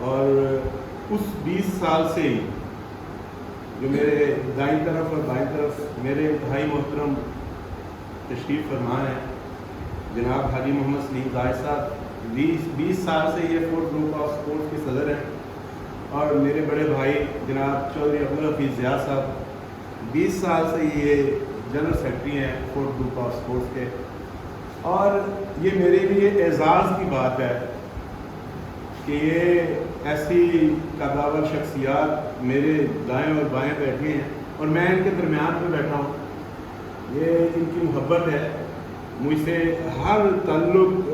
اور اس 20 سال سے ہی جو میرے دائیں طرف اور بائیں طرف میرے بھائی محترم تشریف فرما ہیں جناب حاجی محمد سلیم زاہد صاحب 20 سال سے یہ فورتھ گروپ آف سپورٹس کے صدر ہیں، اور میرے بڑے بھائی جناب چودھری عبدالحفیظ ضیاء صاحب 20 سال سے یہ جنرل سیکرٹری ہیں فورتھ گروپ آف سپورٹس کے. اور یہ میرے لیے اعزاز کی بات ہے کہ یہ ایسی قابل شخصیات میرے دائیں اور بائیں بیٹھے ہیں اور میں ان کے درمیان میں بیٹھا ہوں. یہ ان کی محبت ہے مجھ سے، ہر تعلق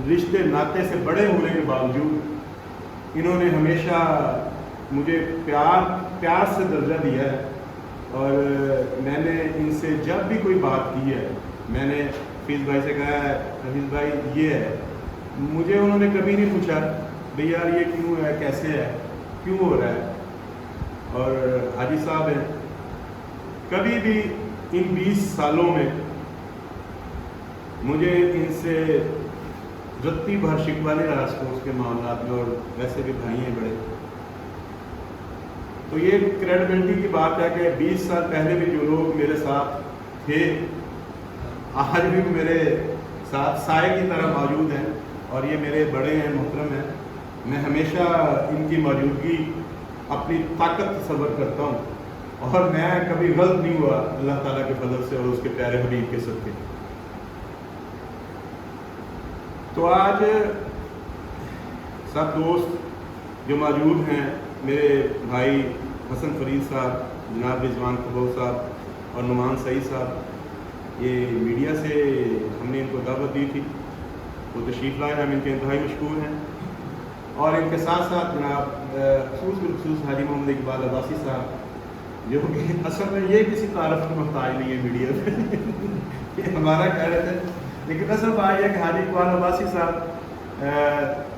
رشتے ناطے سے بڑے ہونے کے باوجود انہوں نے ہمیشہ مجھے پیار سے درجہ دیا ہے. اور میں نے ان سے جب بھی کوئی بات کی ہے میں نے حفیظ بھائی سے کہا ہے حفیظ بھائی یہ ہے، مجھے انہوں نے کبھی نہیں پوچھا بھئی یار یہ کیوں ہے، کیسے ہے، کیوں ہو رہا ہے. اور حاجی صاحب ہیں، کبھی بھی ان 20 سالوں میں مجھے ان سے رتی بھر شکوہ نہیں رہا اسپورٹس کے معاملات میں، اور ویسے بھی بھائی ہیں بڑے. تو یہ کریڈیبلٹی کی بات ہے کہ 20 سال پہلے بھی جو لوگ میرے ساتھ تھے آج بھی میرے ساتھ سائے کی طرح موجود ہیں، اور یہ میرے بڑے ہیں، محترم ہیں. میں ہمیشہ ان کی موجودگی اپنی طاقت تصور کرتا ہوں، اور میں کبھی غلط نہیں ہوا اللہ تعالیٰ کے فضل سے اور اس کے پیارے حبیب کے صدقے. تو آج سب دوست جو موجود ہیں، میرے بھائی حسن فرید صاحب، جناب رضوان کبو صاحب اور نعمان سعید صاحب، یہ میڈیا سے ہم نے ان کو دعوت دی تھی، وہ تشریف لائے، ہم ان کے انتہائی مشکور ہیں. اور ان کے ساتھ ساتھ جناب بالخصوص حاجی محمد اقبال عباسی صاحب، جو کہ اصل میں یہ کسی تعارف کا محتاج نہیں ہے میڈیا میں یہ ہمارا کہہ رہے تھے، لیکن اصل بات یہ ہے کہ حاجی اقبال عباسی صاحب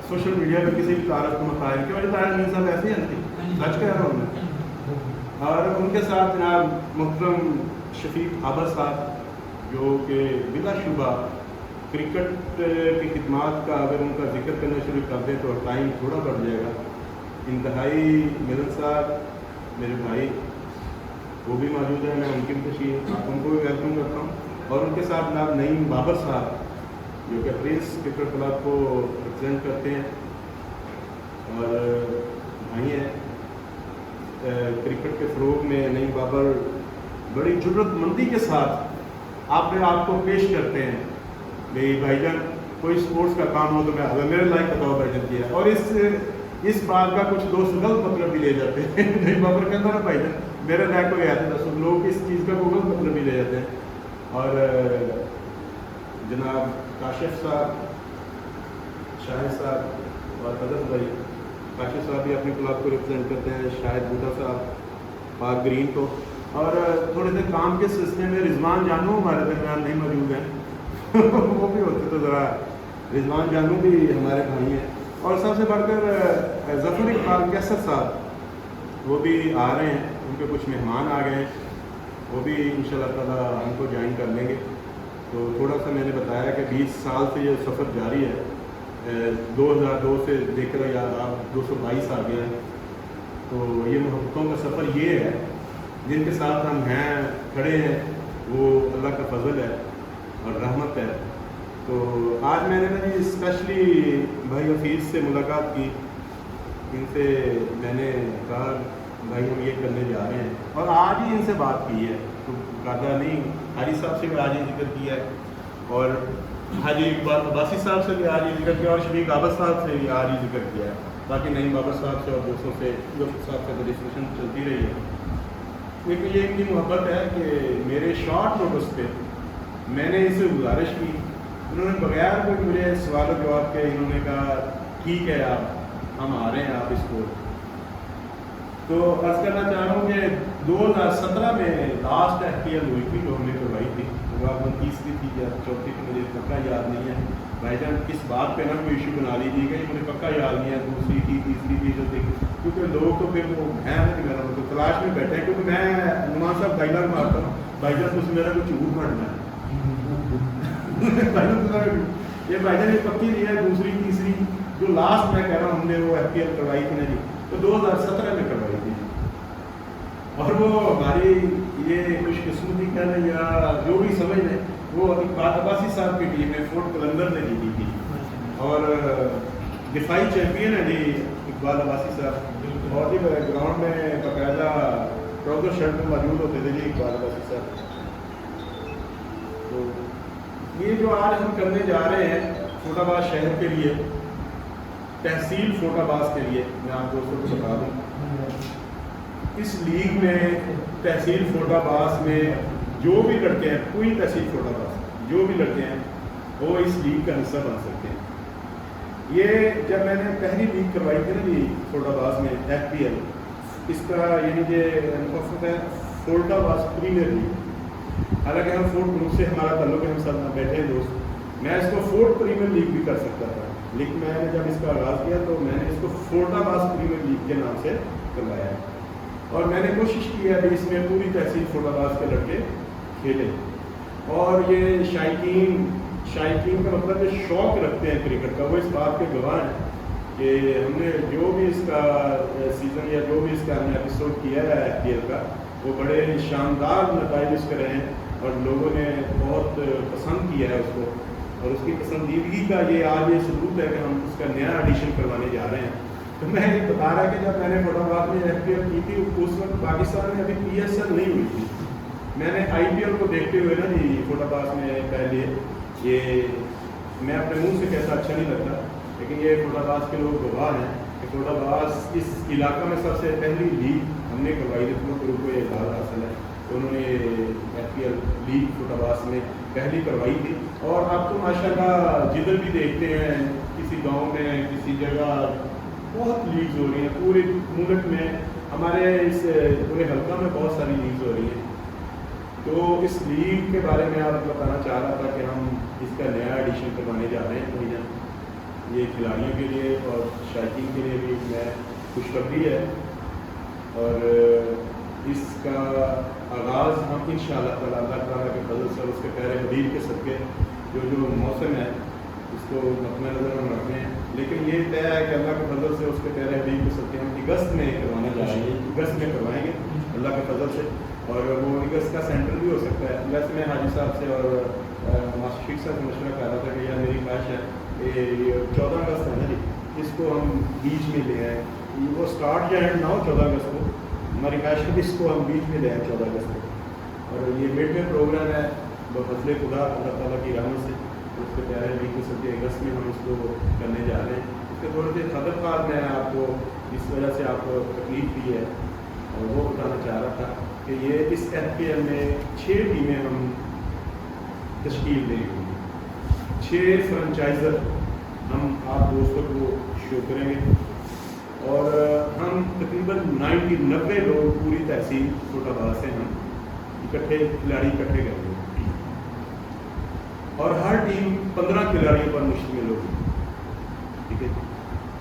سوشل میڈیا میں کسی بھی تعارف کو محتاج نہیں، کیونکہ طاہر امین صاحب ایسے ہی نہیں، سچ کہہ رہا ہوں میں. اور ان کے ساتھ جناب محترم شفیق عابد صاحب، جو کہ بلا شبہ کرکٹ کی خدمات کا اگر ان کا ذکر کرنا شروع کر دیں تو ٹائم تھوڑا بڑھ جائے گا. انتہائی ملن صاحب میرے بھائی وہ بھی موجود ہیں، میں ان کی بھی ان کو بھی ویلکم کرتا ہوں. اور ان کے ساتھ جناب نعیم بابر صاحب جو کہ پرنس کرکٹ کلب کو ریپرزینٹ کرتے ہیں اور بھائی ہیں. کرکٹ کے فروغ میں نعیم بابر بڑی جرت مندی کے ساتھ اپنے آپ کو پیش کرتے ہیں کہ بھائی جان کوئی اسپورٹس کا کام ہو تو میں اگر میرے لائق بتاؤ بھائی جان کیا. اور اس بات کا کچھ دوست غلط مطلب بھی لے جاتے ہیں نعیم بابر کہتا نا بھائی جان میرے لائق کو آتے ہیں، سب لوگ اس چیز کا کوئی غلط مطلب بھی لے جاتے ہیں. اور جناب کاشف صاحب، شاہد صاحب اور حضرت بھائی، کاشف صاحب بھی اپنی کلب کو ریپرزینٹ کرتے ہیں، شاہد بوٹا صاحب پاک گرین کو. اور تھوڑے سے کام کے سلسلے میں رضوان جانو ہمارے درمیان نہیں موجود ہیں وہ بھی ہوتے تو ذرا رضوان جانو بھی ہمارے بھائی ہیں. اور سب سے بڑھ کر ظفر اقبال کیسر صاحب وہ بھی آ رہے ہیں، ان کے کچھ مہمان آ گئے ہیں، وہ بھی انشاءاللہ تعالیٰ ہم کو جوائن کر لیں گے. تو تھوڑا سا میں نے بتایا کہ 20 سال سے یہ سفر جاری ہے، 2002 سے لے کر یا آپ 222 آ گیا ہے. تو یہ محبتوں کا سفر یہ ہے جن کے ساتھ ہم ہیں کھڑے ہیں، وہ اللہ کا فضل ہے اور رحمت ہے. تو آج میں نے نا جی اسپیشلی بھائی حفیظ سے ملاقات کی، ان سے میں نے کہا بھائی ہم یہ کرنے جا رہے ہیں، اور آج ہی ان سے بات کی ہے. تو کہا نہیں حاجی صاحب سے بھی آج ہی ذکر کیا ہے، اور حاجی اقبال عباسی صاحب سے بھی آج ہی ذکر کیا، اور شفیق عابد صاحب سے بھی آج ہی ذکر کیا ہے. باقی نعیم بابر صاحب سے اور دوستوں سے صاحب سے ڈسکشن چلتی رہی ہے. کیونکہ یہ ان کی محبت ہے کہ میرے شارٹ نوٹس پہ میں نے ان سے گزارش کی، انہوں نے بغیر کوئی مجھے سوال و جواب کے انہوں نے کہا ٹھیک ہے آپ ہم آ رہے ہیں آپ اس کو. تو عرض کرنا چاہ رہا ہوں کہ 2017 میں لاسٹ FPL ہوئی تھی جو ہم نے کروائی تھی، وہ آپ تیسری تھی یا چوتھی تھی مجھے پکا یاد نہیں ہے. بھائی جان کس بات پہ نا کوئی ایشو بنا لیجیے گا، مجھے پکا یاد نہیں ہے دوسری تھی تیسری تھی جو دیکھ، کیونکہ لوگ تو پھر وہ ہیں کہ میرا تو تلاش میں بیٹھے ہیں. کیونکہ میں نعمان صاحب ڈائلاگ مارتا ہوں بھائی جان کچھ میرا کچھ جھوٹ بڑھنا ہے یہ بھائی جان یہ پکی نہیں ہے دوسری تیسری جو لاسٹ میں کہہ رہا ہوں ہم نے وہ FPL کروائی تھی نا جی، تو 2017 میں کروائی تھی، اور وہ ہماری یہ خوش قسمتی کہہ لیں یا جو بھی سمجھ لیں، وہ اقبال عباسی صاحب کی ٹیم ہے، فورٹ قلندر نے جیتی تھی، اور دفاعی چیمپئن ہے جی اقبال عباسی صاحب، اور جی گراؤنڈ میں باقاعدہ ٹراؤزر شرٹ میں موجود ہوتے تھے جی اقبال عباسی صاحب۔ تو یہ جو آج ہم کرنے جا رہے ہیں فوٹ آباد شہر کے لیے، تحصیل فوٹ آباد کے لیے، میں آپ دوستوں کو بتا دوں اس لیگ میں تحصیل فوٹ آباد میں جو بھی لڑکے ہیں، پوری تحصیل فوٹ آباد جو بھی لڑکے ہیں وہ اس لیگ کا حصہ بن سکتے ہیں۔ یہ جب میں نے پہلی لیگ کروائی تھی نا جی فوٹ آباد میں FPL، اس کا یعنی کہ مقصد ہے فوٹ آباد پریمیئر لیگ، حالانکہ ہم فورٹ گروپ سے ہمارا تعلق ہے، ہم سب بیٹھے ہیں دوست، میں اس کو فورٹ پریمیئر لیگ بھی کر سکتا تھا، لیکن میں نے جب اس کا آغاز کیا تو میں نے اس کو فوٹ آباد پریمیئر لیگ کے نام سے کروایا ہے، اور میں نے کوشش کی ہے ابھی اس میں پوری تحصیل فوٹ آباد کے لڑکے کھیلیں، اور یہ شائقین کا مطلب جو شوق رکھتے ہیں کرکٹ کا، وہ اس بات کے گواہ ہیں کہ ہم نے جو بھی اس کا سیزن یا جو بھی اس کا ہم نے ایپیسوڈ کیا ہے FPL کا، وہ بڑے شاندار نتائج اس کے رہے ہیں، اور لوگوں نے بہت پسند کیا ہے اس کو، اور اس کی پسندیدگی کا یہ آج یہ ثبوت ہے کہ ہم اس کا نیا ایڈیشن کروانے جا رہے ہیں۔ تو میں یہ بتا رہا کہ جب میں نے فوٹ آباد میں FPL کی تھی اس وقت پاکستان میں ابھی PSL نہیں ہوئی تھی، میں نے IPL کو دیکھتے ہوئے نا جی فوٹ آباد میں پہلے، یہ میں اپنے منہ سے کہتا اچھا نہیں لگتا، لیکن یہ فوٹ آباد کے لوگ گواہ ہیں کہ فوٹ آباد اس علاقہ میں سب سے پہلی لیگ ہم نے کروائی تھی، گروپ کو یہ اعزاز حاصل ہے، تو انہوں نے FPL لیگ فوٹ آباد میں پہلی کروائی تھی، اور اب تو ماشاءاللہ جدھر بھی دیکھتے ہیں کسی گاؤں میں کسی جگہ بہت لیگز ہو رہی ہیں، پورے ملک میں ہمارے اس پورے حلقہ میں بہت ساری لیگز ہو رہی ہیں۔ تو اس لیگ کے بارے میں آپ بتانا چاہ رہا تھا کہ ہم اس کا نیا ایڈیشن کروانے جا رہے ہیں بھیا، یہ کھلاڑیوں کے لیے اور شائقین کے لیے بھی میں خوشخبری ہے، اور اس کا آغاز ہم انشاءاللہ تعالیٰ اللہ تعالیٰ کے فضل سے اس کے پیر حبیب کے صدقے جو موسم ہے اس کو مد نظر ہم رکھتے ہیں، لیکن یہ طے ہے کہ اللہ کے فضل سے اس کے پیر حبیب کے صدقے ہم اگست میں کروانا چاہ رہے ہیں، اگست میں کروائیں گے اللہ کے فضل سے، اور وہ اگست کا سینٹر بھی ہو سکتا ہے۔ ویسے میں حاجی صاحب سے اور ماسٹر شیخ صاحب سے مشورہ کر رہا تھا کہ یار میری خواہش ہے کہ 14 اگست ہے نا جی، اس کو ہم بیچ میں لے آئیں، وہ اسٹارٹ یا اینڈ نہ ہو 14 اگست کو، ہماری خواہش ہے کہ اس کو ہم بیچ میں لے آئیں 14 اگست کو، اور یہ مڈ میں پروگرام ہے بفضل خدا اللہ تعالیٰ کی رحمت سے، اس کے پیارے بھی کو 17 اگست میں ہم اس کو کرنے جا رہے ہیں۔ اس کے تھوڑے سے خدمات میں آپ کو اس وجہ سے آپ کو تکلیف دی ہے، اور وہ بتانا چاہ رہا تھا کہ یہ اس FPL میں 6 ٹیمیں ہم تشکیل دیں گے، 6 فرنچائزر ہم آپ دوستوں کو شو کریں گے، اور ہم تقریباً 90 لوگ پوری تحصیل فوٹ آباد سے ہم کھلاڑی اکٹھے کریں گے، اور ہر ٹیم 15 کھلاڑیوں پر مشتمل ہوگی، ٹھیک ہے،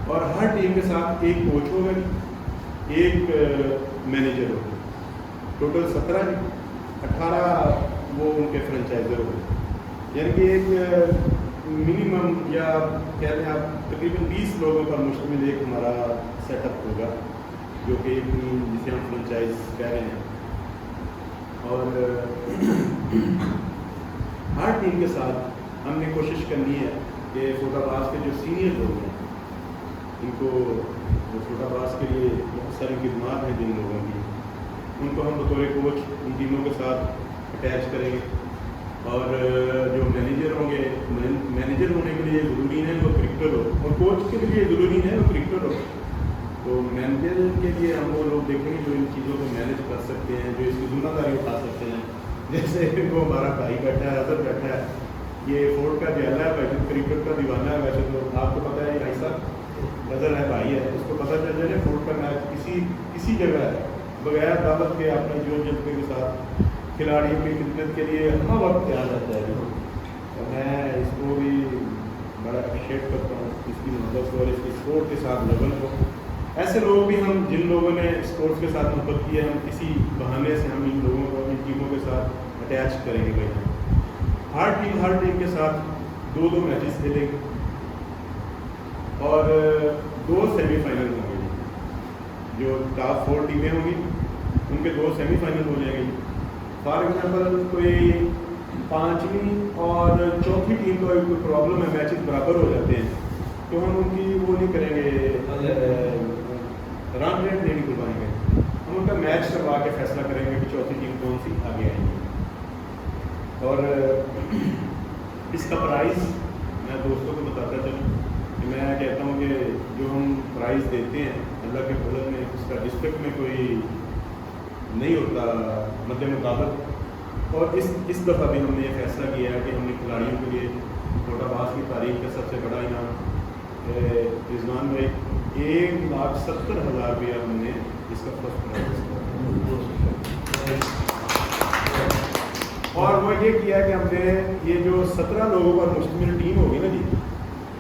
اور ہر ٹیم کے ساتھ ایک کوچ ہوگا، ایک مینیجر ہوگا، ٹوٹل 17 18 وہ ان کے فرنچائزر ہوگا، یعنی کہ ایک منیمم یا کہتے ہیں آپ تقریباً 20 لوگوں پر مشتمل ایک ہمارا سیٹ اپ ہوگا، جو کہ ایک ٹیم جسے ہم فرنچائز کہہ رہے ہیں، اور ہر ٹیم کے ساتھ ہم نے کوشش کرنی ہے کہ فوٹ آباد کے جو سینئر لوگ ہیں ان کو فوٹ آباد کے لیے بہت ساری خدمات ہیں جن لوگوں کی، ان کو ہم بطور کوچ ان ٹیموں کے ساتھ اٹیچ کریں گے، اور جو مینیجر ہوں گے، مینیجر ہونے کے لیے ضروری ہے وہ کرکٹر ہو، اور کوچ کے لیے ضروری ہے وہ کرکٹر ہو، تو مینیجر کے لیے ہم وہ لوگ دیکھیں گے جو ان چیزوں کو مینیج کر سکتے ہیں، جو اس کی ذمہ داری اٹھا سکتے ہیں، جیسے وہ ہمارا بھائی بیٹھا ہے، اظہر بیٹھا ہے، یہ فورٹ کا جیلا ہے، ویسے کرکٹ کا دیوانہ ہے، ویسے تو آپ کو پتہ ہے بھائی صاحب اظہر ہے، بھائی ہے، اس کو پتہ چل جائے فورٹ کا میچ کسی جگہ ہے بغیر دعوت کے اپنے جو جذبے کے ساتھ کھلاڑیوں کی خدمت کے لیے ہر وقت تیار رہتا ہے، اور میں اس کو بھی بڑا اپریشیٹ کرتا ہوں اس کی محبت کو اور اس کی اسپورٹ کے ساتھ لگن کو۔ ایسے لوگ بھی ہم جن لوگوں نے اسپورٹس کے ساتھ محبت کی ہے، ہم کسی بہانے سے ہم ان لوگوں کو ان ٹیموں کے ساتھ اٹیچ کریں گے بھائی، ہر ٹیم کے ساتھ 2 میچز کھیلیں گے، اور 2 سیمی فائنل ہوں گے. جو ٹاپ 4 ٹیمیں ہوں گی ان کے 2 سیمی فائنل ہو جائیں گے. فار ایگزامپل کوئی 5ویں اور 4تھی ٹیم کو کوئی پرابلم ہے, میچز برابر ہو جاتے ہیں, تو ہم ان کی وہ نہیں کریں گے, رن ریٹ نہیں نکلوائیں گے, ہم ان کا میچ کروا کے فیصلہ کریں گے کہ 4تھی ٹیم کون سی آگے آئیں گی. اور اس کا پرائز میں دوستوں کو بتاتا چلوں کہ میں کہتا ہوں کہ جو ہم پرائز دیتے ہیں اللہ کے فضل میں اس کا ڈسٹرکٹ میں کوئی نہیں ہوتا مد مطابق. اور اس دفعہ بھی ہم نے یہ فیصلہ کیا ہے کہ ہم نے کھلاڑیوں کے لیے کوٹا باز کی تاریخ کا سب سے بڑا انعام رضوان بھائی 1,70,000 روپیہ ہم نے اس کا فرسٹ پرائز کیا. اور وہ یہ کیا کہ ہم نے یہ جو 17 لوگوں پر مشتمل ٹیم ہوگی نا جی,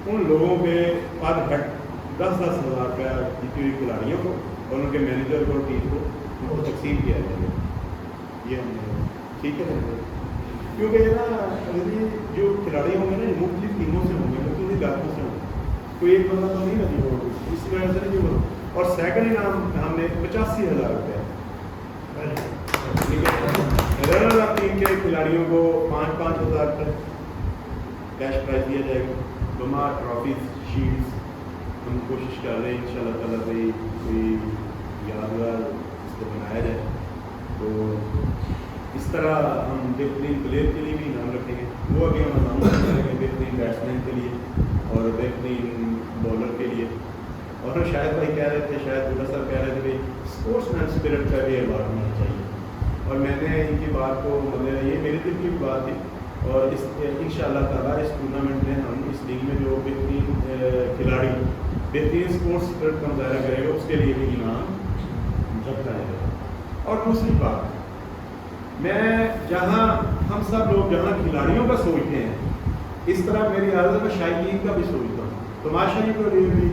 ان لوگوں کے پر ہٹ 10,000 روپیہ جیتی ہوئی کھلاڑیوں کو اور ان کے مینیجر کو اور ٹیم کو ان کو تقسیم کیا جائے گا. یہ ہم نے ٹھیک ہے کیونکہ یہ نا جو کھلاڑی ہوں گے نا مختلف ٹیموں سے ہوں گے, مختلف علاقوں سے ہوں گے, کوئی ایک بندہ تو نہیں نا جی وہ, اس وجہ سے نہیں وہ. اور سیکنڈ انعام ہم نے 85,000 روپیہ رنر اپ ٹیم کے کھلاڑیوں کو 5,000 کیش پرائز دیا جائے گا. بما ٹرافیز شیلڈس ہم کوشش کر رہے ہیں ان شاء اللہ تعالیٰ بھائی کوئی یادگار اس کو بنایا جائے. تو اس طرح ہم بہترین پلیئر کے لیے بھی انعام رکھیں گے, وہ ابھی ہم انعام کریں گے بہترین بیٹسمین کے لیے اور بہترین بالر کے لیے. اور شاید بھائی کہہ رہے تھے, شاید بڑا صاحب کہہ رہے تھے کہ اسپورٹس مین اسپرٹ کا بھی ایوارڈ ہونا چاہیے. اور میں نے ان کی بات کو مطلب یہ میرے دل کی بات تھی, اور اس ان شاء اللہ تعالیٰ اس ٹورنامنٹ میں ہم اس لیگ میں جو بہترین کھلاڑی بہترین اسپورٹس اسپرٹ کا مظاہرہ کرے گا اس کے لیے بھی انعام رکھا جائے گا. اور دوسری بات, میں جہاں ہم سب لوگ جہاں کھلاڑیوں کا سوچتے ہیں اس طرح میری عادت میں شائقین کا بھی سوچتا ہوں. تماشائی کو بھی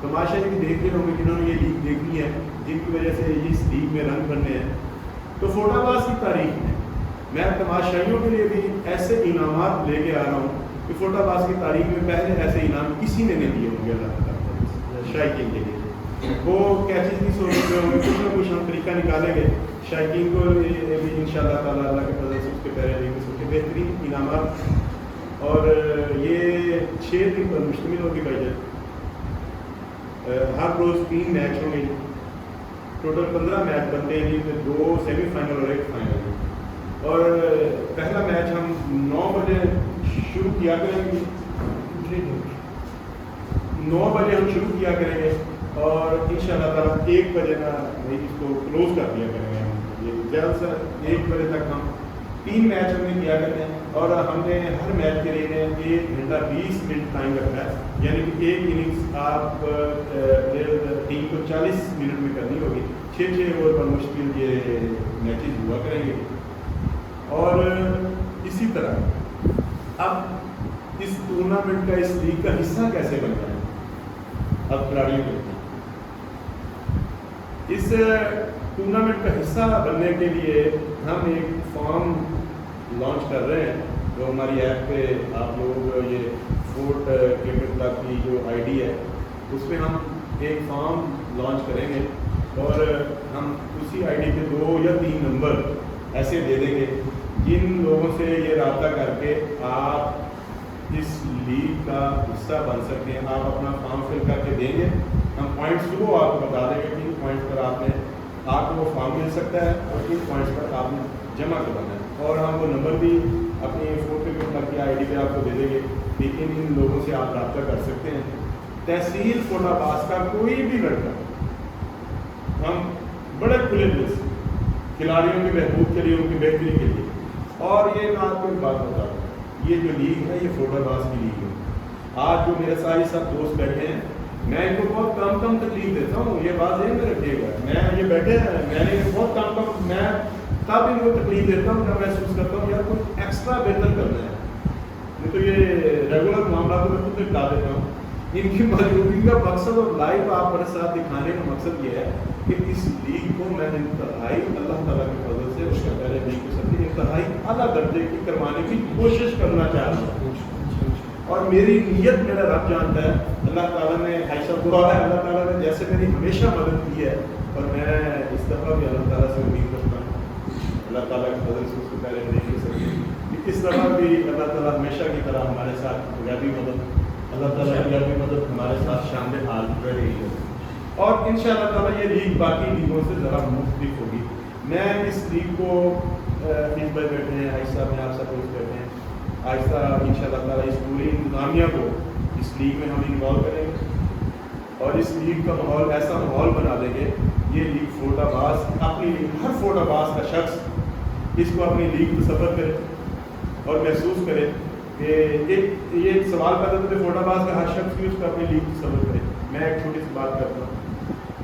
تماشائی بھی دیکھ رہے ہوں گے جنہوں نے یہ لیگ دیکھنی ہے, جن کی وجہ سے اس لیگ میں رنگ بننے ہیں. تو فوٹا باز کی تاریخ میں تماشائیوں کے لیے بھی ایسے انعامات لے کے آ رہا ہوں کہ فوٹا باز کی تاریخ میں پہلے ایسے انعام کسی نے نہیں دیے ہوں گے اللہ تعالیٰ شائقین کے لیے. وہ کیچز نہیں سوچ رہے ہوں گے, کچھ نہ کچھ ہم طریقہ نکالیں گے شائقین کو بھی ان شاء اللہ تعالیٰ اللہ کے فضل سے اس کے پہلے لے کے بہترین انعامات. اور یہ 6 دن پر مشتمل ہوگی بھائی جان. ہر روز 3 میچ ہوں گے, ٹوٹل 15 میچ بنتے ہیں, جن میں 2 سیمی فائنل اور 1 فائنل. اور پہلا میچ ہم 9 بجے شروع کیا کریں گے, 9 بجے ہم شروع کیا کریں گے اور ان شاء اللہ تعالیٰ 1 بجے کا اس کو کلوز کر دیا کریں گے. ہم یہ جلد سے 1 بجے تک ہم 3 میچ ہم نے کیا کرتے ہیں, اور ہم نے ہر میچ کے لیے 1 گھنٹہ 20 منٹ ٹائم رکھا ہے. یعنی کہ ایک اننگس آپ ٹیم کو 40 منٹ میں کرنی ہوگی. 6 اوور پر مشکل یہ میچز ہوا کریں گے. اور اسی طرح اب اس ٹورنامنٹ کا, اس لیگ کا حصہ کیسے بنتا ہے اب کھلاڑیوں کے اس ٹورنامنٹ کا حصہ بننے کے لیے ہم ایک فارم لانچ کر رہے ہیں جو ہماری ایپ پہ آپ لوگ یہ فورٹ کرکٹ کلب کی جو آئی ڈی ہے اس پہ ہم ایک فارم لانچ کریں گے, اور ہم اسی آئی ڈی پہ 2 یا 3 نمبر ایسے دے دیں گے جن لوگوں سے یہ رابطہ کر کے آپ اس لیگ کا حصہ بن سکتے ہیں. آپ اپنا فارم فل کر کے دیں گے, ہم پوائنٹس کو آپ کو بتا دیں گے کن پوائنٹس پر آپ کو وہ فارم مل سکتا ہے اور کن پوائنٹس پر آپ نے جمع کروانا ہے. اور ہم وہ نمبر بھی اپنی فورٹ کرکٹ کلب کی آئی ڈی پہ آپ کو دے دیں گے, لیکن ان لوگوں سے آپ رابطہ کر سکتے ہیں. تحصیل فوٹا باز کا کوئی بھی لڑکا, ہم بڑے کھلے دل سے کھلاڑیوں کے بہبود کے لیے, ان کی بہتری کے لیے. اور یہ میں آپ کو ایک بات بتا دوں, یہ جو لیگ ہے یہ فوٹا باز کی لیگ ہے. آج جو میرے سارے سب دوست بیٹھے ہیں میں ان کو بہت کم تکلیف دیتا ہوں, یہ بات ذہن میں رکھیے گا. میں یہ بیٹھے ہیں میں نے بہت کم میں تب ان کو تکلیف دیتا ہوں جب محسوس کرتا ہوں یار کچھ ایکسٹرا بہتر کرنا ہے, نہیں تو یہ ریگولر معاملات میں خود نپٹا دیتا ہوں. ان کی موجودگی کا مقصد اور لائیو آپ پر ساتھ دکھانے کا مقصد یہ ہے کہ اس لیگ کو میں انتہائی اللہ تعالیٰ کے فضل سے اس کا پہلے لیگ کو سب انتہائی اعلیٰ درجے کی کروانے کی کوشش کرنا چاہ رہا ہوں. اور میری نیت میرا رب جانتا ہے. اللہ تعالیٰ نے عائشہ کو کہا ہے, اللہ تعالیٰ نے جیسے میری ہمیشہ مدد کی ہے, اور میں اس دفعہ بھی اللہ تعالیٰ سے امید کرتا ہوں اللہ تعالیٰ کے فضل سے اس کو پہلے نہیں کر سکتی کہ اس طرح بھی اللہ تعالیٰ ہمیشہ کی طرح ہمارے ساتھ غیبی مدد, اللہ تعالیٰ کی غیبی مدد ہمارے ساتھ شامل حال رہ رہی ہے. اور ان شاء اللہ تعالیٰ یہ لیگ باقی لیگوں سے ذرا مختلف ہوگی. میں اس لیگ کو حفیظ بھائی بیٹھے ہیں, عائشہ صاحب نے آپ سب کچھ بیٹھے ہیں, آہستہ ان شاء اللہ تعالیٰ اس پوری انتظامیہ کو اس لیگ میں ہم انوالو کریں گے, اور اس لیگ کا ماحول ایسا ماحول بنا دیں گے. یہ لیگ فورٹ آباز اپنی ہر فورٹ آباز کا شخص اس کو اپنی لیگ تصور کرے اور محسوس کرے کہ یہ سوال پیدا ہوتا ہے فورٹ آباز کا ہر شخص بھی اس کو اپنی لیگ تصور کرے. میں ایک چھوٹی سی بات کرتا ہوں.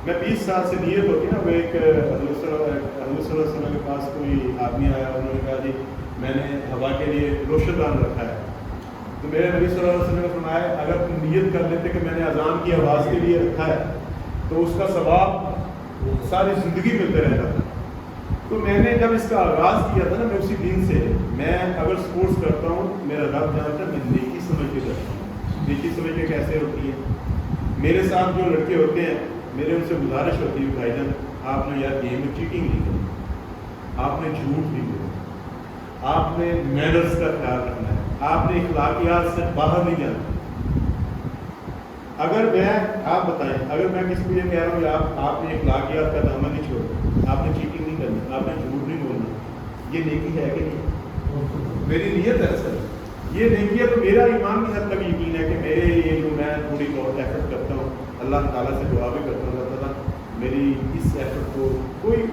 میں 20 سال سے نیت ہوتی نا, وہ ایک حضور صلی اللہ علیہ وسلم کے پاس کوئی آدمی آیا, انہوں نے کہا جی میں نے ہوا کے لیے روشن دان رکھا ہے. تو میرے نبی صلی اللہ علیہ وسلم نے فرمایا اگر تم نیت کر لیتے کہ میں نے اذان کی آواز کے لیے رکھا ہے تو اس کا ثواب ساری زندگی ملتے رہتا تھا. تو میں نے جب اس کا آغاز کیا تھا نا, میں اسی دن سے میں اگر سپورٹس کرتا ہوں میرا رب جانتا ہے میں نیکی سمجھ کے کرتا ہوں. نیکی سمجھ کے کیسے ہوتی ہے؟ میرے ساتھ جو لڑکے ہوتے ہیں میرے ان سے گزارش ہوتی ہے بھائی جان آپ نے یار گیم میں چیٹنگ نہیں کرنی, آپ نے جھوٹ نہیں بولنا, آپ نے مینرز کا خیال رکھنا ہے, آپ نے اخلاقیات سے باہر نہیں جانا. اگر میں آپ بتائیں اگر میں کسی کو یہ کہہ رہا ہوں کہ آپ نے اخلاقیات کا دامن نہیں چھوڑنا, آپ نے چیٹنگ نہیں کرنی, آپ نے جھوٹ نہیں بولنا, یہ نیکی ہے کہ نہیں؟ میری نیت ہے سر, یہ نیکی ہے. تو میرا ایمان کی حد تک یقین ہے کہ میرے یہ جو میں تھوڑی بہت ایفرٹ کرتا ہوں, اللہ تعالیٰ سے دعا بھی کرتا ہوں اللہ تعالیٰ میری اس ایفرٹ کو کوئی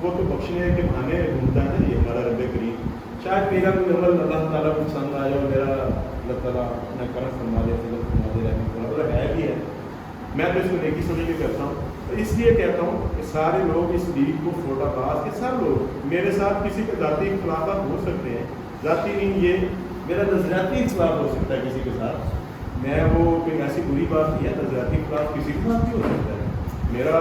وہ تو بخشنے کے بہانے ڈھونڈتا ہے نا یہ ہمارا رب کریم. شاید میرا کوئی عمل اللہ تعالیٰ کو پسند آئے اور میرا اللہ تعالیٰ اپنا کرم فرما دے, فضل فرما دے, رحمت فرما دے, ہے بھی ہے. میں تو اس کو نیکی سمجھ کے کرتا ہوں. تو اس لیے کہتا ہوں کہ سارے لوگ اس لیگ کو فورٹ آباز کے سب لوگ میرے ساتھ کسی کے ذاتی اختلافات ہو سکتے ہیں, ذاتی نہیں, یہ میرا نظریاتی اختلاف ہو سکتا ہے کسی کے ساتھ. میں وہ کوئی ایسی بری بات نہیں ہے, نظریاتی اختلاف کسی کے ساتھ بھی ہو سکتا ہے. میرا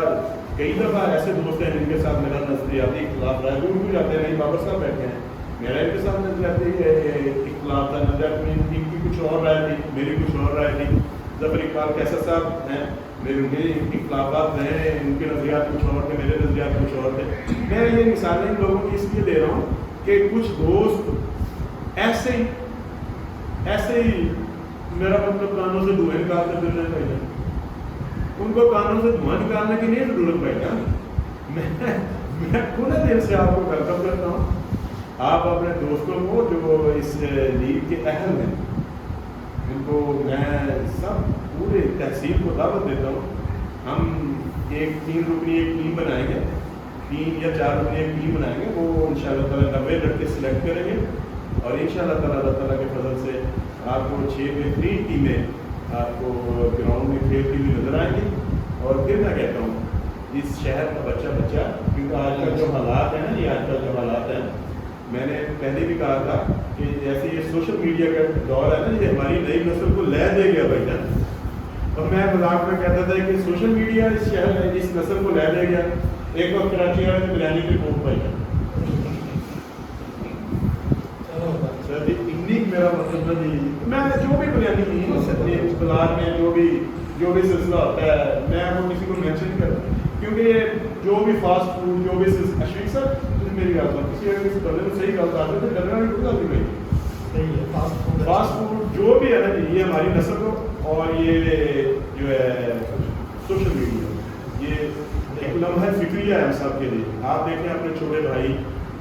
کئی دفعہ ایسے دوست ہیں جن کے ساتھ میرا نظریاتی اختلاف رہا ہے, دور بھی جاتے ہیں, نہیں بابر صاحب بیٹھے ہیں, میرا ان کے ساتھ نظریاتی اختلاف تھا, نظریات ان کی کچھ اور رائے تھی, میری کچھ اور رائے تھی. ظفر اقبال کیسر صاحب ہیں, میرے ان کے اختلافات رہے ہیں, ان کے نظریات کچھ اور تھے, میرے نظریات کچھ اور تھے. میں یہ مثالیں ان لوگوں کی اس لیے دے رہا ہوں کہ کچھ دوست ایسے ہی میرا مطلب کانوں سے دھوئیں نکالتے پھر رہے بھائی جان, ان کو کانوں سے دھواں نکالنے کی نہیں ضرورت بھائی جان. میں کھلے دل سے آپ کو ویلکم کرتا ہوں. آپ اپنے دوستوں کو جو اس لیگ کے اہل ہیں ان کو میں سب پورے تحصیل کو دعوت دیتا ہوں. ہم ایک 3 رکنی ایک ٹیم بنائیں گے, 3 یا 4 رکنی ایک ٹیم بنائیں گے, وہ ان شاء اللہ تعالیٰ 90 لڑکے سلیکٹ کریں گے, اور ان شاء اللہ تعالیٰ اللہ تعالیٰ کے فضل سے آپ کو 6 بہترین ٹیمیں آپ کو گراؤنڈ میں کھیلتی ہوئی نظر آئیں گی. اور پھر میں کہتا ہوں اس شہر کا بچہ کیونکہ آج کل جو حالات ہیں نا, یہ آج کل جو حالات ہیں, میں نے پہلے بھی کہا تھا کہ جیسے یہ سوشل میڈیا کا دور ہے نا, یہ ہماری نئی نسل کو لے دے گیا بھائی جان. اور میں مذاق میں کہتا تھا کہ سوشل میڈیا اس شہر اس نسل کو لے دے گیا. ایک وقت کراچی والے نے بریانی کی رپورٹ پائی جان, میرا مطلب نہیں, میں جو بھی بریانی نہیں بلار میں جو بھی سلسلہ ہوتا ہے میں وہ کسی کو مینشن نہیں کرتا, کیونکہ جو بھی فاسٹ فوڈ جو بھی اشفیق سر میری بات سن, کسی اگر کسی بندے میں صحیح گل کرتے تھے ڈرنا نہیں ہوتا بھائی, صحیح ہے. فاسٹ فوڈ جو بھی ہے نا جی, یہ ہماری نسل کو, اور یہ جو ہے سوشل میڈیا, یہ ایک لمحہ فکریہ ہے ہم سب کے لیے. آپ دیکھیں اپنے چھوٹے بھائی,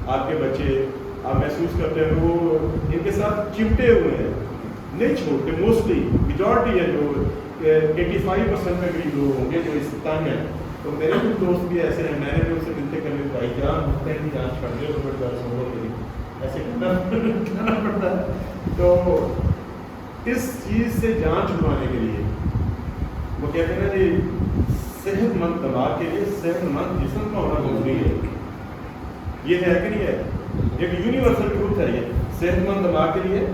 آپ کے بچے, آپ محسوس کرتے ہیں وہ ان کے ساتھ چمٹے ہوئے ہیں, نہیں چھوڑتے. موسٹلی میجورٹی ہے جو 85% میں قریب لوگ ہوں گے جو اس تنگ ہیں. تو میرے کچھ دوست بھی ایسے ہیں, میں نے بھی ان سے ملتے کرنے بھائی جان ہوتے ہیں کہ جان چھڑ دے تو بڑا سنور کے لیے ایسے کرنا پڑتا ہے. تو اس چیز سے جان چھڑوانے کے لیے وہ کہتے ہیں نا جی صحت مند دماغ کے لیے صحت مند جسم کا ہونا ضروری ہے. یہ ہے کہ نہیں ہے, ایک یونیورسل ٹروتھ ہے یہ. صحت مند دماغ کے لیے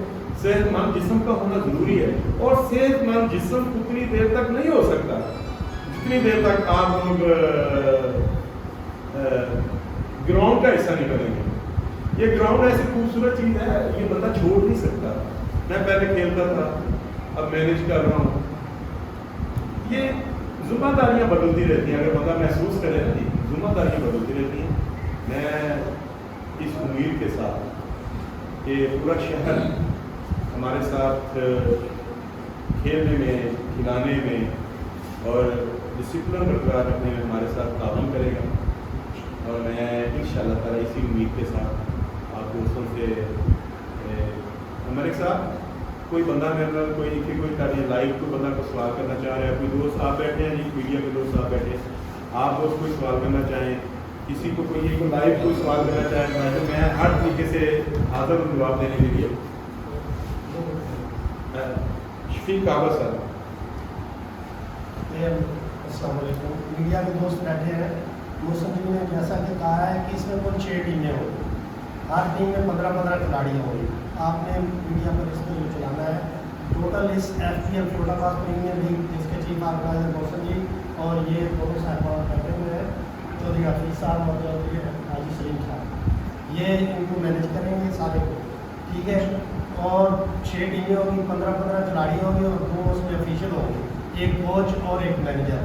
صحت مند جسم کا ہونا ضروری ہے, اور صحت مند جسم اتنی دیر تک نہیں ہو سکتا جتنی دیر تک آپ لوگ گراؤنڈ کا حصہ نہیں کریں گے. یہ گراؤنڈ ایسی خوبصورت چیز ہے, یہ بندہ چھوڑ نہیں سکتا. میں پہلے کھیلتا تھا اب مینیج کر رہا ہوں. یہ ذمہ داریاں بدلتی رہتی ہیں. اگر بندہ محسوس کرے نا جی ذمہ داریاں بدلتی رہتی ہیں. میں اس امید کے ساتھ کہ پورا شہر ہمارے ساتھ کھیلنے میں کھلانے میں اور ڈسپلن برقرار رکھنے میں ہمارے ساتھ تعاون کرے گا. اور میں انشاءاللہ تعالیٰ اسی امید کے ساتھ آپ دوستوں سے ملک صاحب کوئی بندہ میرے کوئی لائیو کوئی بندہ کو سوال کرنا چاہ رہا ہے, کوئی دوست آپ بیٹھے ہیں جی میڈیا کے دوست آپ بیٹھے ہیں, آپ دوست کوئی سوال کرنا چاہیں, کسی کو کوئی لائیو کوئی سوال کرنا چاہیں تو میں ہر طریقے سے حاضر ہوں جواب دینے کے لیے. شفیق کعبہ صاحب. السلام علیکم. میڈیا کے دوست بیٹھے ہیں. محسن جی نے جیسا کہ کہا ہے کہ اس میں کل 6 ٹیمیں ہوں گی, ہر ٹیم میں 15 کھلاڑی ہوں گے. آپ نے میڈیا پر اس کو جو چلانا ہے ٹوٹل اس FPL فلوٹا پاس پریمیئر لیگ جس کے چیف آرگنائزر محسن جی اور یہ دونوں صاحبان بیٹھے ہوئے ہیں, چودھری حفیظ صاحب اور چودھری حاجی سلیم صاحب, یہ ان کو مینیج کریں گے سارے کو, ٹھیک ہے. اور 6 ٹیمیں ہوں گی, 15 کھلاڑی ہوں گے اور 2 اس میں آفیشیل ہوں گے, ایک کوچ اور ایک مینیجر.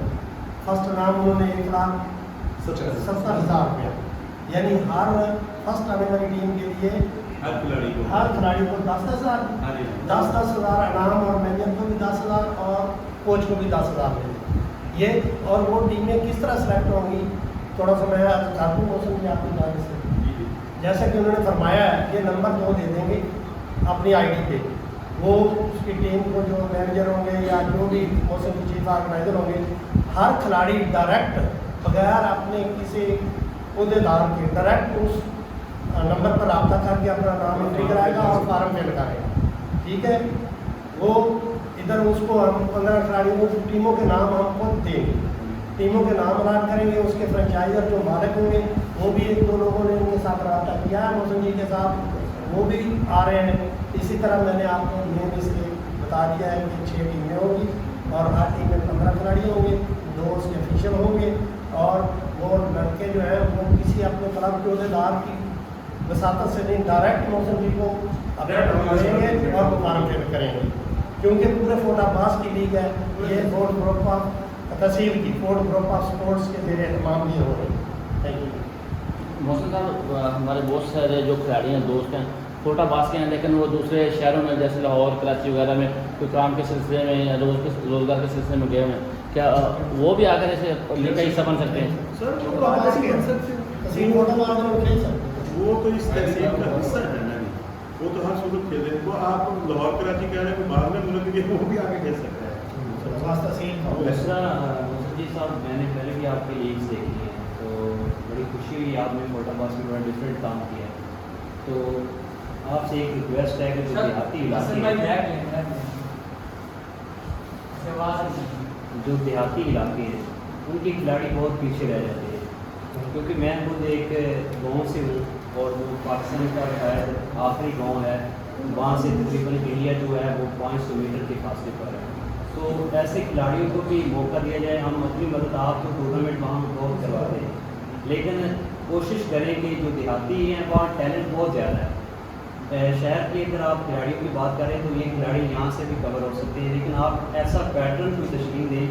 فرسٹ نام انہوں نے 1,70,000 روپیہ, یعنی ہر فرسٹ آنے والی ٹیم کے لیے ہر کھلاڑی کو 10,000 انعام اور مینیجر کو بھی 10,000 اور کوچ کو بھی 10,000 ملے. یہ اور وہ ٹیمیں کس طرح سلیکٹ ہوں گی تھوڑا سا میں چاہتا ہوں موسم کی آپ کی جانب سے. جیسا کہ انہوں نے فرمایا ہے یہ نمبر 2 دے دیں گے اپنی آئی ڈی پہ, وہ اس کی ٹیم کو جو مینیجر ہوں گے یا جو بھی موسم کے چیف آرگنائزر ہوں گے, ہر کھلاڑی ڈائریکٹ بغیر اپنے کسی عہدیدار کے ڈائریکٹ اس نمبر پر رابطہ کر کے اپنا نام انٹری کرائے گا اور فارم فل کرے گا, ٹھیک ہے. وہ ادھر اس کو ہم 15 کھلاڑیوں کو ٹیموں کے نام ہم خود دیں گے, ٹیموں کے نام اعلان کریں گے. اس کے فرنچائزر جو مالک ہوں گے وہ بھی 1-2 لوگوں نے ان کے ساتھ رابطہ کیا ہے موسم جی کے ساتھ, وہ بھی آ رہے ہیں. اسی طرح میں نے آپ کو نیم اس کے بتا دیا ہے کہ 6 ٹیمیں ہوں گی اور ہر ٹیم میں 15 کھلاڑی ہوں گے, 2 اس کے آفیشیل ہوں گے. اور وہ لڑکے جو ہیں وہ کسی اپنے کلب کے عہدیدار کی وساطت سے نہیں, ڈائریکٹ موسم جی کو اپنا نام دیں گے اور وہ فارم فل کریں گے, کیونکہ پورے فوٹ عباس کی لیگ ہے. یہ فورڈ گروپ آف تحصیل کی فورڈ گروپ آف اسپورٹس کے زیر اہتمام یہ ہو رہی ہے. Thank you. محسن صاحب ہمارے بہت سارے جو کھلاڑی ہیں دوست ہیں فوٹا باس کے ہیں, لیکن وہ دوسرے شہروں میں جیسے لاہور کراچی وغیرہ میں کوئی کام کے سلسلے میں یا روزگار کے سلسلے میں گئے ہوئے ہیں, کیا وہ بھی آ کر ایسے لیگ کا حصہ بن سکتے ہیں؟ وہ تو اس تحصیل کا حصہ ہے نا, وہ تو ہر صورت کھیلے. وہ آپ لاہور کراچی کہہ رہے ہیں بعد میں ملک کے وہ بھی آگے کھیل سکتا ہے. جی صاحب میں نے پہلے بھی آپ کی لیگس دیکھی ہیں تو بڑی خوشی ہوئی, آپ نے فوٹا باس میں بڑا ڈفرینٹ کام کیا ہے. تو آپ سے ایک ریکویسٹ ہے کہ جو دیہاتی علاقے ہیں ان کے کھلاڑی بہت پیچھے رہ جاتے ہیں, کیونکہ میں خود ایک گاؤں سے ہوں اور وہ پاکستان کا شاید آخری گاؤں ہے, وہاں سے تقریباً ایریا جو ہے وہ 500 میٹر کے فاصلے پر ہے. تو ایسے کھلاڑیوں کو بھی موقع دیا جائے. ہم اپنی مدد آپ کو ٹورنامنٹ وہاں بہت کروا دیں, لیکن کوشش کریں کہ جو دیہاتی ہیں وہاں ٹیلنٹ بہت زیادہ ہے. شہر کی اگر آپ کھلاڑیوں کی بات کریں تو یہ کھلاڑی یہاں سے بھی کور ہو سکتے ہیں, لیکن آپ ایسا پیٹرن کوئی تشکیل دیں,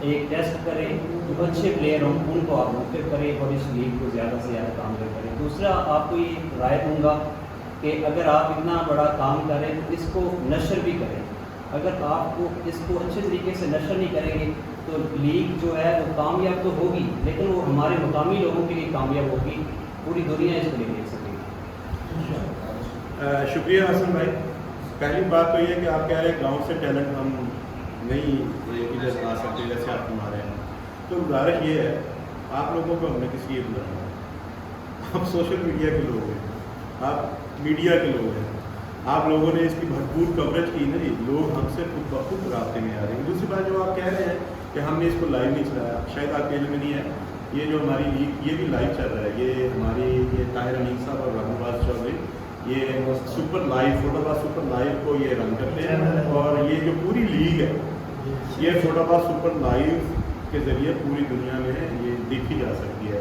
ایک ٹیسٹ کریں, جو اچھے پلیئر ہوں ان کو آپ منتخب کریں اور اس لیگ کو زیادہ سے زیادہ کامیاب کریں. دوسرا آپ کو یہ رائے دوں گا کہ اگر آپ اتنا بڑا کام کریں تو اس کو نشر بھی کریں. اگر آپ کو اس کو اچھے طریقے سے نشر نہیں کریں گے تو لیگ جو ہے وہ کامیاب تو ہوگی, لیکن وہ ہمارے مقامی لوگوں کے لیے کامیاب ہوگی, پوری دنیا اس کو نہیں دیکھ سکے گی. شکریہ حسن بھائی. پہلی بات تو یہ ہے کہ آپ کہہ رہے ہیں گاؤں سے ٹیلنٹ ہم نہیں ادھر آ سکتے جیسے آپ ہمارے ہیں, تو گزارش یہ ہے آپ لوگوں کو ہم نے کس لیے بلایا. آپ سوشل میڈیا کے لوگ ہیں, آپ میڈیا کے لوگ ہیں, آپ لوگوں نے اس کی بھرپور کوریج کی نا جی, لوگ ہم سے خود بخود رابطے میں آ رہے ہیں. دوسری بات جو آپ کہہ رہے ہیں کہ ہم نے اس کو لائیو نہیں چلایا, شاید آپ کے علم میں نہیں ہے, یہ جو ہماری لیگ یہ بھی لائیو چل رہا ہے. یہ ہماری یہ طاہر امین صاحب اور رحم باز چودھری یہ سپر لائیو فوٹو باز سپر لائیو کو یہ رن کرتے ہیں, اور یہ جو پوری لیگ ہے یہ فوٹو باز سپر لائیو کے ذریعے پوری دنیا میں یہ دیکھی جا سکتی ہے.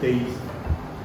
23,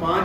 5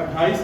28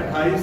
28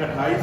28